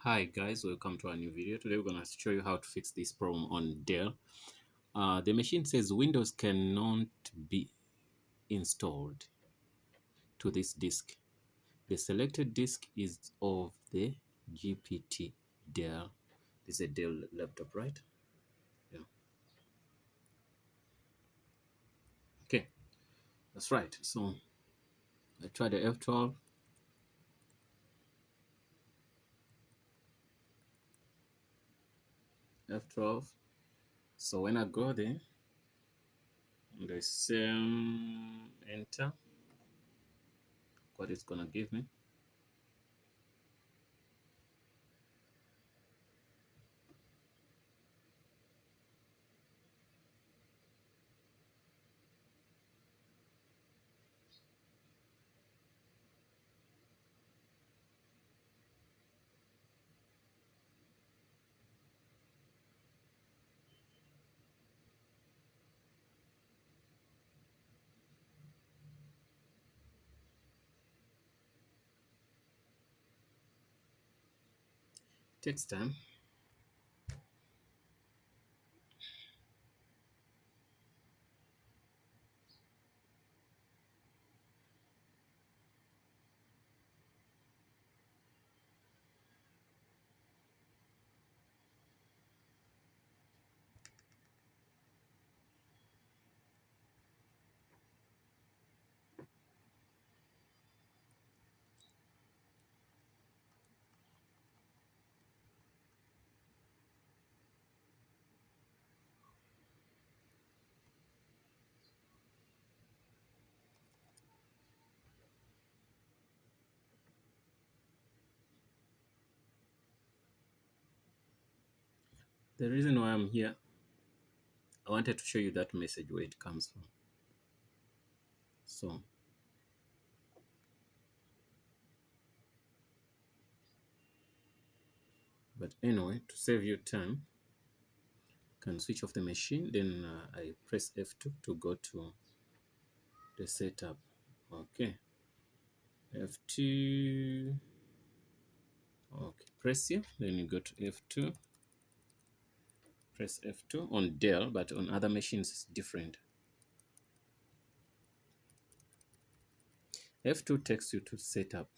Hi guys, welcome to our new video. Today we're going to show you how to fix this problem on Dell. The machine says Windows cannot be installed to this disk. The selected disk is of the GPT Dell. This is a Dell laptop, right? Yeah. Okay, that's right. So I tried the F12. F12. So when I go there, the same enter, what it's gonna give me. Takes time. The reason why I'm here, I wanted to show you that message where it comes from. So but anyway, to save you time, can switch off the machine, then I press F2 to go to the setup. Okay, F2. Okay, press here, then you go to F2. Press F2 on Dell, but on other machines it's different. F2 takes you to setup.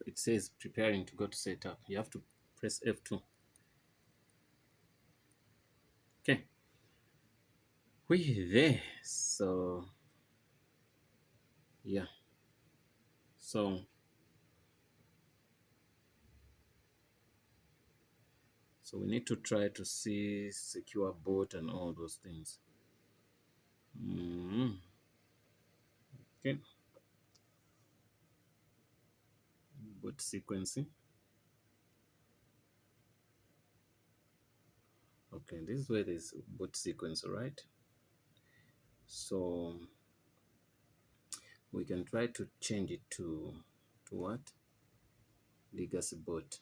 It says preparing to go to setup. You have to press F2. Okay, we're there. So yeah, so we need to try to see secure boot and all those things. Okay, boot sequencing. Okay, this is where there's boot sequence, right? So we can try to change it to what? Legacy boot.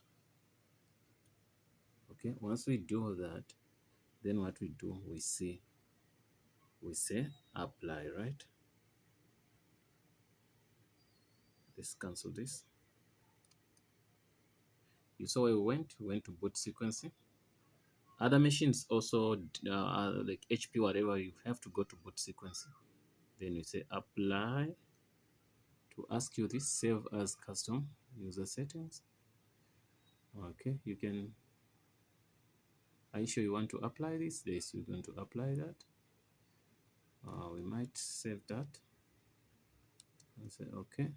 Okay, once we do that, then what we do, we say apply, right? Let's cancel this. You saw where we went to boot sequencing. Other machines also, like HP, whatever, you have to go to boot sequencing. Then you say apply to ask you this, save as custom user settings. Okay, you can, are you sure you want to apply this? Yes, you're going to apply that. We might save that and say okay.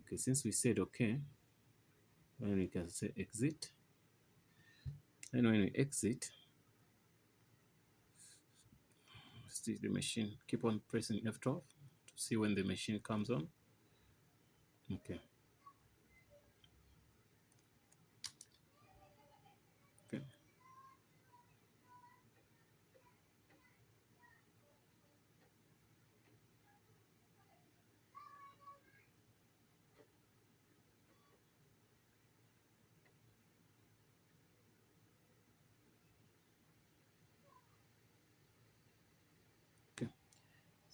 Okay, since we said okay, then we can say exit. And when we exit, see the machine, keep on pressing F12 to see when the machine comes on. Okay. Okay.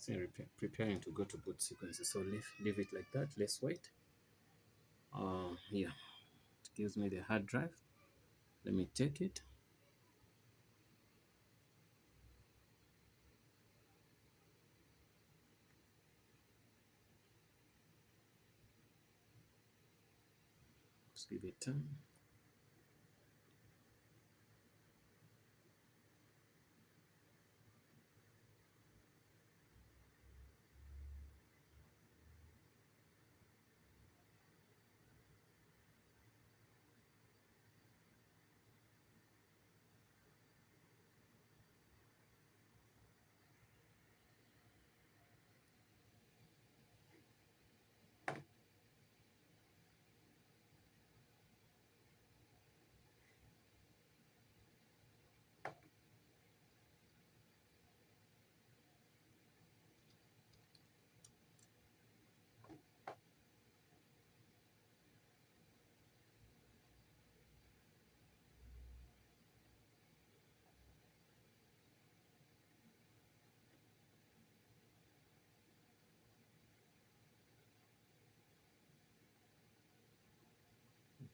See, preparing to go to boot sequences. So leave it like that. Let's wait. Yeah, it gives me the hard drive. Let me take it. Let's give it time.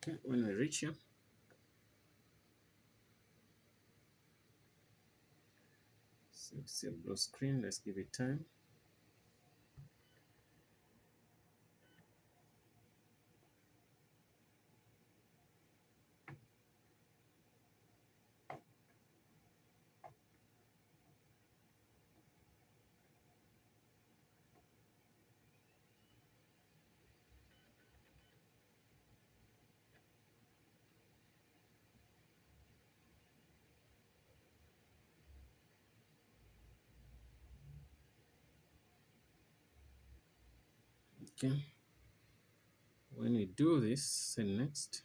Okay, when we reach here, see a blue screen. Let's give it time. Okay, when we do this, say next.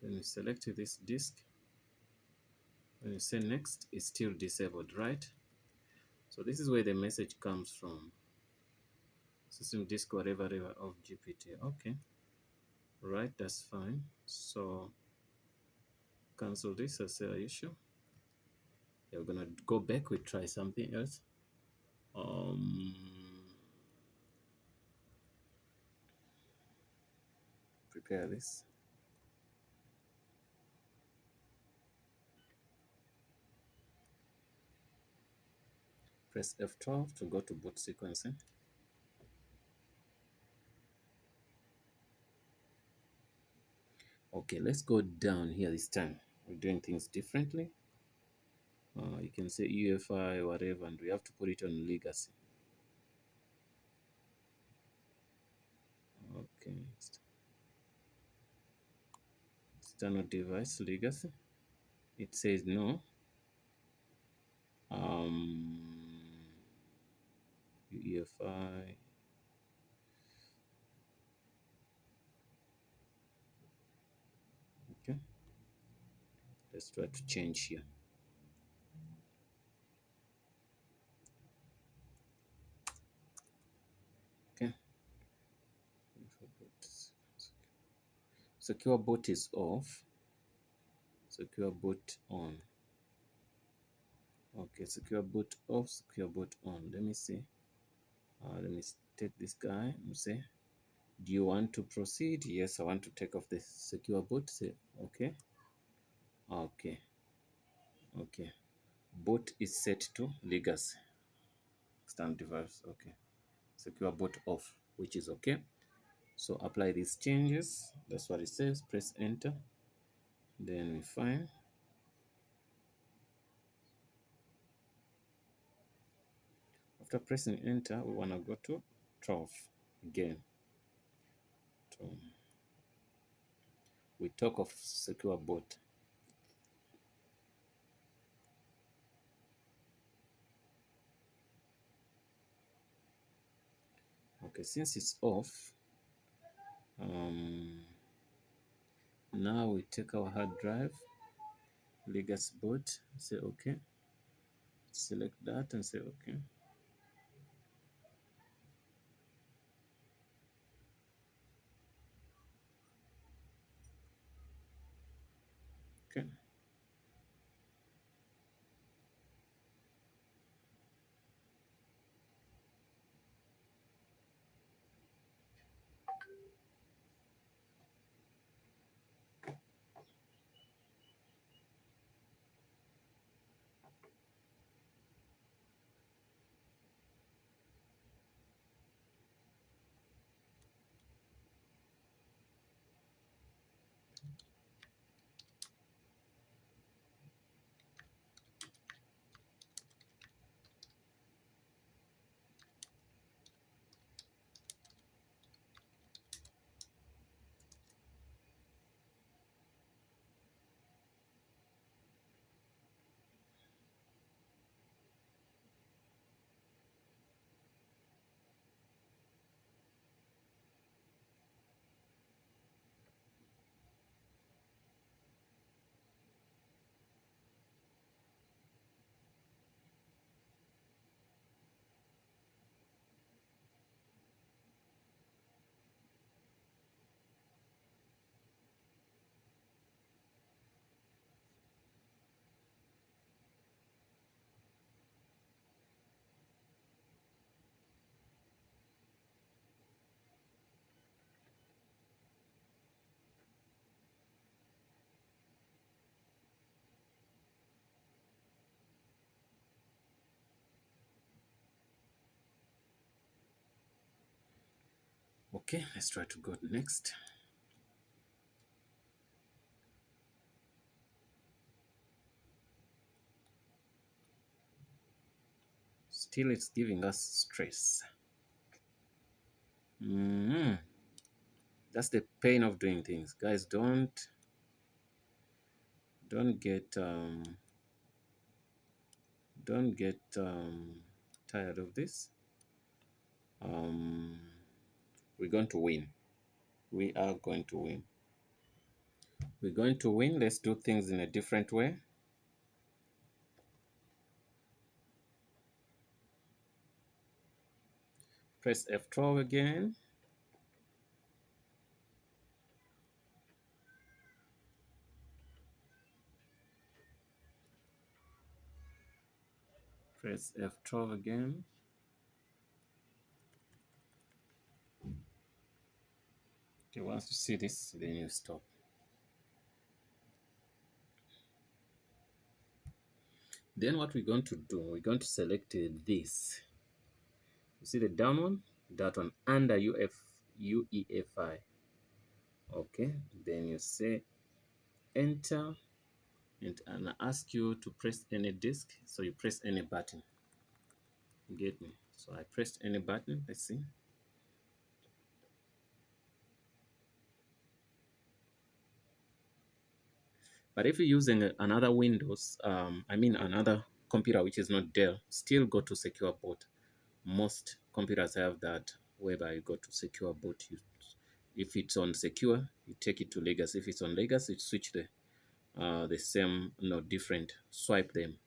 Then we select this disk. When you say next, it's still disabled, right? So this is where the message comes from. System disk whatever of GPT. Okay, right, that's fine. So cancel this. I say, are you sure? Yeah, we're gonna go back. We try something else. Prepare this. Press F12 to go to boot sequencing. Okay, let's go down here this time. We're doing things differently. You can say UEFI, whatever, and we have to put it on legacy. Okay, external device legacy. It says no. UEFI. Okay, let's try to change here. Okay, secure boot is off. Secure boot on. Okay, secure boot off, secure boot on. Let me see. Let me take this guy and say, do you want to proceed? Yes, I want to take off the secure boot. Say, okay. Okay. Okay. Boot is set to legacy. External device. Okay. Secure boot off, which is okay. So apply these changes. That's what it says. Press enter. Then we find. After pressing enter, we want to go to 12 again. We talk of secure boot. Okay, since it's off, now we take our hard drive, legacy boot, say okay, select that and say okay. Okay, Okay, let's try to go next. Still, it's giving us stress. That's the pain of doing things, guys. Don't get tired of this. um we're going to win. We are going to win. We're going to win. Let's do things in a different way. Press F12 again. Press F12 again. Okay, once you see this, then you stop. Then what we're going to do, we're going to select this. You see the down one? That one under UEFI. Okay, then you say enter, and I ask you to press any disk. So you press any button. You get me? So I pressed any button. Let's see. But if you're using another Windows, another computer which is not Dell, still go to secure boot. Most computers have that, whereby you go to secure boot. If it's on secure, you take it to legacy. If it's on legacy, you switch the same, no different, swipe them.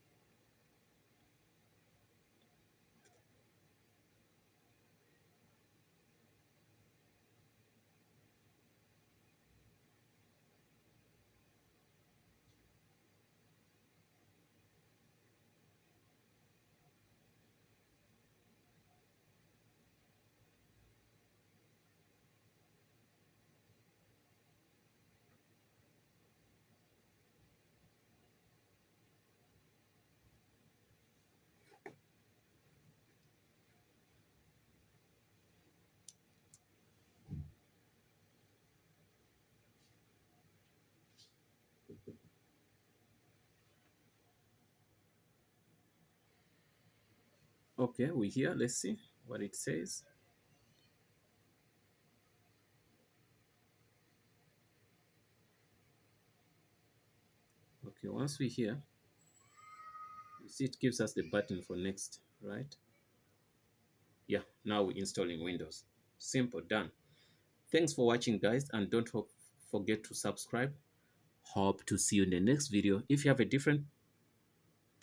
Okay, we're here. Let's see what it says. Okay, once we're here, you see it gives us the button for next, right? Yeah, now we're installing Windows. Simple, done. Thanks for watching, guys, and don't forget to subscribe. Hope to see you in the next video. If you have a different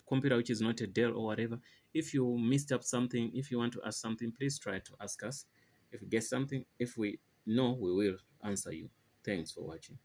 computer which is not a Dell or whatever, if you missed up something, if you want to ask something, please try to ask us. If you get something, if we know, we will answer you. Thanks for watching.